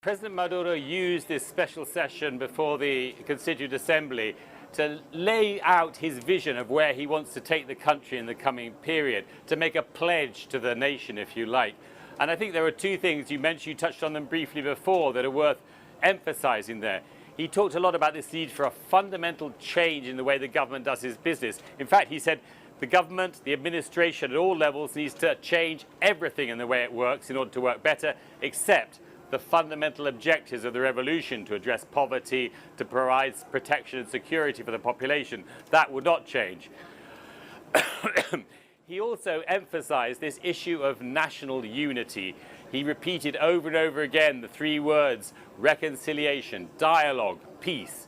President Maduro used this special session before the Constituent Assembly to lay out his vision of where he wants to take the country in the coming period, to make a pledge to the nation, if you like. And I think there are two things you mentioned, you touched on them briefly before, that are worth emphasizing there. He talked a lot about this need for a fundamental change in the way the government does its business. In fact, he said the government, the administration at all levels needs to change everything in the way it works in order to work better, except the fundamental objectives of the revolution, to address poverty, to provide protection and security for the population. That would not change. He also emphasized this issue of national unity. He repeated over and over again the three words: reconciliation, dialogue, peace.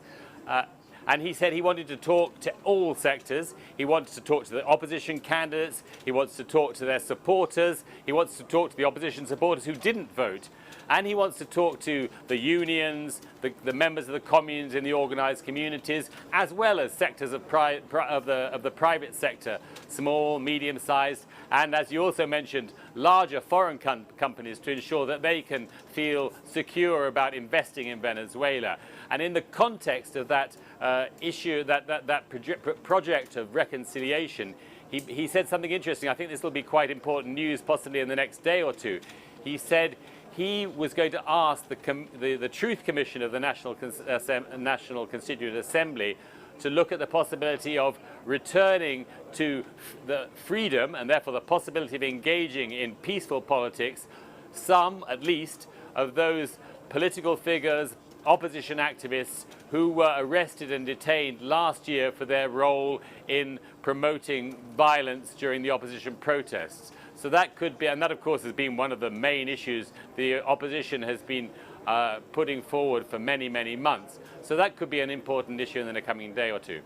And he said he wanted to talk to all sectors. He wanted to talk to the opposition candidates. He wants to talk to their supporters. He wants to talk to the opposition supporters who didn't vote. And he wants to talk to the unions, the members of the communes in the organized communities, as well as sectors of the private sector, small, medium-sized, and, as you also mentioned, larger foreign companies, to ensure that they can feel secure about investing in Venezuela. And in the context of that issue, that project of reconciliation, he said something interesting. I think this will be quite important news, possibly in the next day or two. He said he was going to ask the Truth Commission of the National Constituent Assembly to look at the possibility of returning to the freedom, and therefore the possibility of engaging in peaceful politics, some, at least, of those political figures, opposition activists who were arrested and detained last year for their role in promoting violence during the opposition protests. So that could be, and that of course has been one of the main issues the opposition has been putting forward for many, many months. So that could be an important issue in the coming day or two.